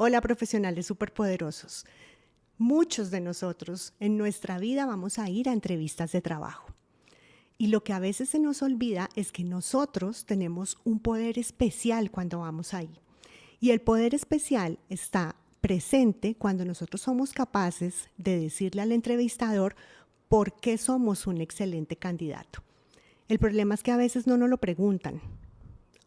Hola profesionales superpoderosos. Muchos de nosotros en nuestra vida vamos a ir a entrevistas de trabajo. Y lo que a veces se nos olvida es que nosotros tenemos un poder especial cuando vamos ahí. Y el poder especial está presente cuando nosotros somos capaces de decirle al entrevistador por qué somos un excelente candidato. El problema es que a veces no nos lo preguntan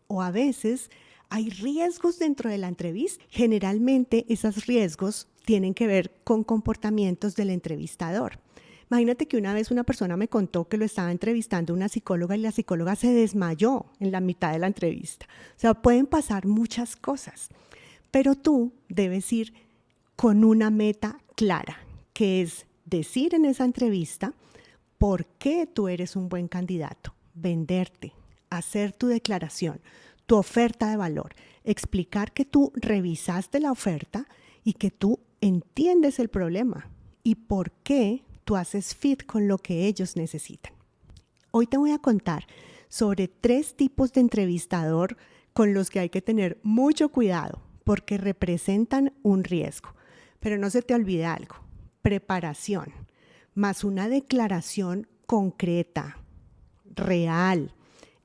o a veces hay riesgos dentro de la entrevista. Generalmente esos riesgos tienen que ver con comportamientos del entrevistador. Imagínate que una vez una persona me contó que lo estaba entrevistando una psicóloga y la psicóloga se desmayó en la mitad de la entrevista. O sea, pueden pasar muchas cosas, pero tú debes ir con una meta clara, que es decir en esa entrevista por qué tú eres un buen candidato, venderte, hacer tu declaración, tu oferta de valor, explicar que tú revisaste la oferta y que tú entiendes el problema y por qué tú haces fit con lo que ellos necesitan. Hoy te voy a contar sobre 3 tipos de entrevistador con los que hay que tener mucho cuidado porque representan un riesgo. Pero no se te olvide algo, preparación, más una declaración concreta, real,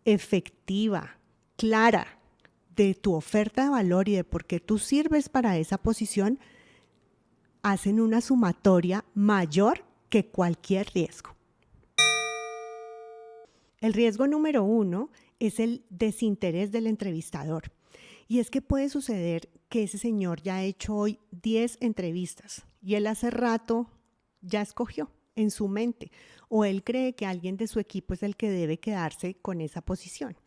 efectiva, clara de tu oferta de valor y de por qué tú sirves para esa posición, hacen una sumatoria mayor que cualquier riesgo. El riesgo número 1 es el desinterés del entrevistador. Y es que puede suceder que ese señor ya ha hecho hoy 10 entrevistas y él hace rato ya escogió en su mente o él cree que alguien de su equipo es el que debe quedarse con esa posición.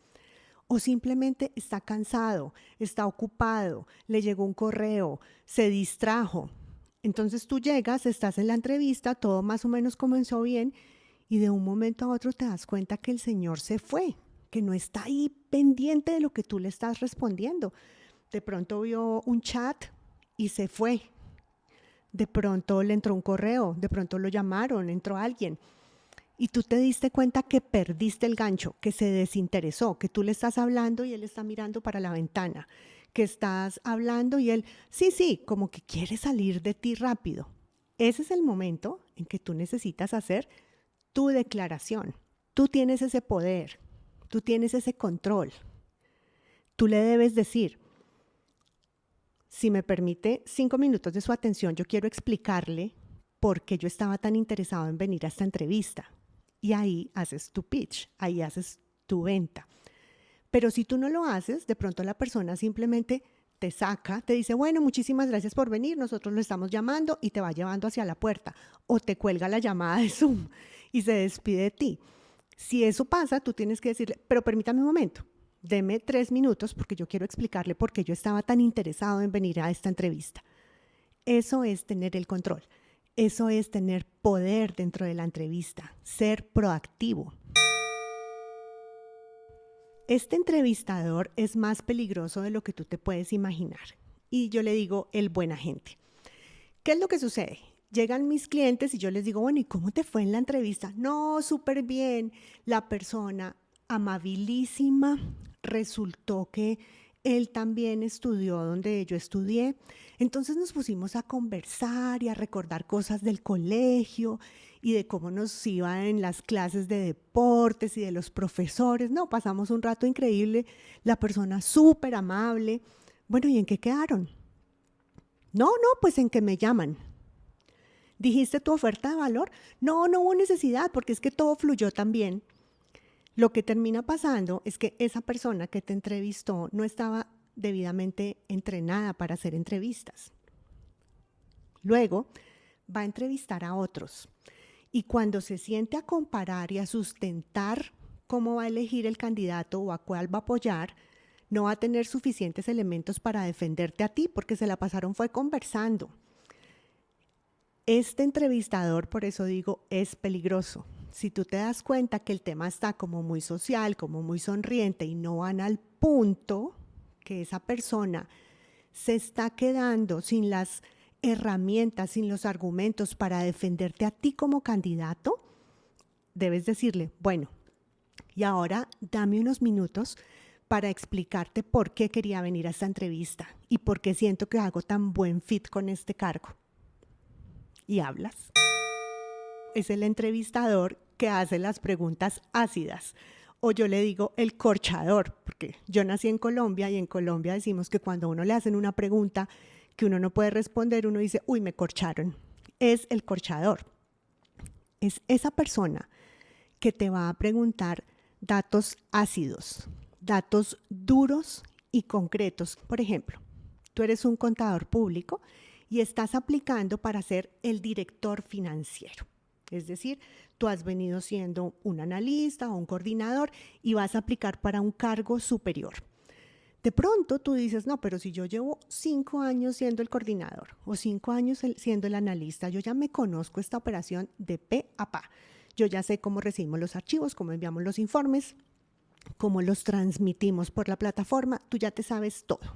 O simplemente está cansado, está ocupado, le llegó un correo, se distrajo. Entonces tú llegas, estás en la entrevista, todo más o menos comenzó bien y de un momento a otro te das cuenta que el señor se fue, que no está ahí pendiente de lo que tú le estás respondiendo. De pronto vio un chat y se fue. De pronto le entró un correo, de pronto lo llamaron, entró alguien. Y tú te diste cuenta que perdiste el gancho, que se desinteresó, que tú le estás hablando y él está mirando para la ventana, que estás hablando y él, sí, sí, como que quiere salir de ti rápido. Ese es el momento en que tú necesitas hacer tu declaración. Tú tienes ese poder, tú tienes ese control. Tú le debes decir, si me permite 5 minutos de su atención, yo quiero explicarle por qué yo estaba tan interesado en venir a esta entrevista. Y ahí haces tu pitch, ahí haces tu venta. Pero si tú no lo haces, de pronto la persona simplemente te saca, te dice, bueno, muchísimas gracias por venir, nosotros lo estamos llamando y te va llevando hacia la puerta. O te cuelga la llamada de Zoom y se despide de ti. Si eso pasa, tú tienes que decirle, pero permítame un momento, deme 3 minutos porque yo quiero explicarle por qué yo estaba tan interesado en venir a esta entrevista. Eso es tener el control. Eso es tener poder dentro de la entrevista, ser proactivo. Este entrevistador es más peligroso de lo que tú te puedes imaginar. Y yo le digo el buen agente. ¿Qué es lo que sucede? Llegan mis clientes y yo les digo, bueno, ¿y cómo te fue en la entrevista? No, súper bien. La persona amabilísima, resultó que él también estudió donde yo estudié. Entonces nos pusimos a conversar y a recordar cosas del colegio y de cómo nos iba en las clases de deportes y de los profesores. No, pasamos un rato increíble. La persona súper amable. Bueno, ¿y en qué quedaron? No, no, pues en que me llaman. ¿Dijiste tu oferta de valor? No, no hubo necesidad porque es que todo fluyó tan bien. Lo que termina pasando es que esa persona que te entrevistó no estaba debidamente entrenada para hacer entrevistas. Luego va a entrevistar a otros y cuando se siente a comparar y a sustentar cómo va a elegir el candidato o a cuál va a apoyar, no va a tener suficientes elementos para defenderte a ti porque se la pasaron fue conversando. Este entrevistador, por eso digo, es peligroso. Si tú te das cuenta que el tema está como muy social, como muy sonriente y no van al punto, que esa persona se está quedando sin las herramientas, sin los argumentos para defenderte a ti como candidato, debes decirle, bueno, y ahora dame unos minutos para explicarte por qué quería venir a esta entrevista y por qué siento que hago tan buen fit con este cargo. Y hablas. Es el entrevistador que hace las preguntas ácidas. O yo le digo el corchador, porque yo nací en Colombia y en Colombia decimos que cuando a uno le hacen una pregunta que uno no puede responder, uno dice, uy, me corcharon. Es el corchador. Es esa persona que te va a preguntar datos ácidos, datos duros y concretos. Por ejemplo, tú eres un contador público y estás aplicando para ser el director financiero. Es decir, tú has venido siendo un analista o un coordinador y vas a aplicar para un cargo superior. De pronto tú dices, no, pero si yo llevo 5 años siendo el coordinador o 5 años siendo el analista, yo ya me conozco esta operación de pe a pa. Yo ya sé cómo recibimos los archivos, cómo enviamos los informes, cómo los transmitimos por la plataforma, tú ya te sabes todo.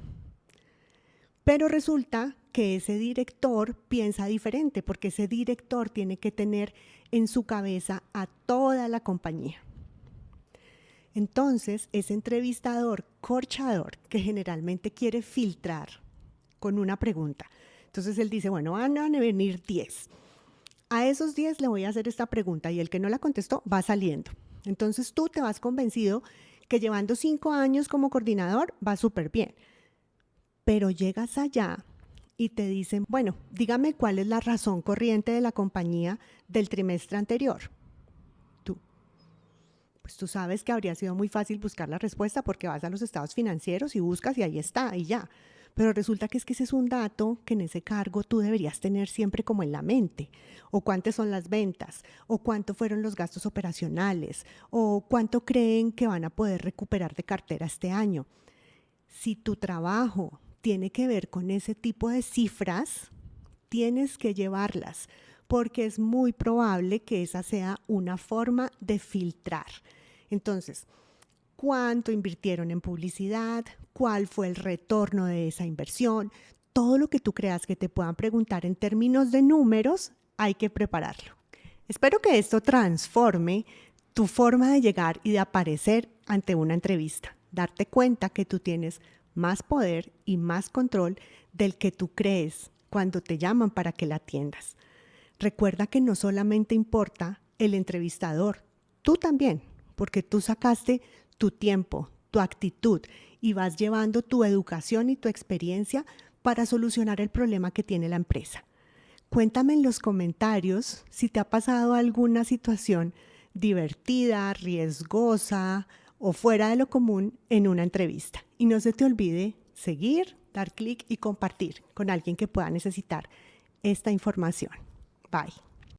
Pero resulta que ese director piensa diferente, porque ese director tiene que tener en su cabeza a toda la compañía. Entonces, ese entrevistador corchador que generalmente quiere filtrar con una pregunta. Entonces él dice, bueno, van a venir 10. A esos 10 le voy a hacer esta pregunta y el que no la contestó va saliendo. Entonces tú te vas convencido que llevando 5 años como coordinador va súper bien. Pero llegas allá y te dicen, bueno, dígame cuál es la razón corriente de la compañía del trimestre anterior. Pues tú sabes que habría sido muy fácil buscar la respuesta porque vas a los estados financieros y buscas y ahí está, y ya. Pero resulta que ese es un dato que en ese cargo tú deberías tener siempre como en la mente. O cuántas son las ventas, o cuánto fueron los gastos operacionales, o cuánto creen que van a poder recuperar de cartera este año. Si tu trabajo tiene que ver con ese tipo de cifras, tienes que llevarlas, porque es muy probable que esa sea una forma de filtrar. Entonces, ¿cuánto invirtieron en publicidad? ¿Cuál fue el retorno de esa inversión? Todo lo que tú creas que te puedan preguntar en términos de números, hay que prepararlo. Espero que esto transforme tu forma de llegar y de aparecer ante una entrevista. Darte cuenta que tú tienes más poder y más control del que tú crees cuando te llaman para que la atiendas. Recuerda que no solamente importa el entrevistador, tú también, porque tú sacaste tu tiempo, tu actitud y vas llevando tu educación y tu experiencia para solucionar el problema que tiene la empresa. Cuéntame en los comentarios si te ha pasado alguna situación divertida, riesgosa o fuera de lo común en una entrevista. Y no se te olvide seguir, dar clic y compartir con alguien que pueda necesitar esta información. Bye.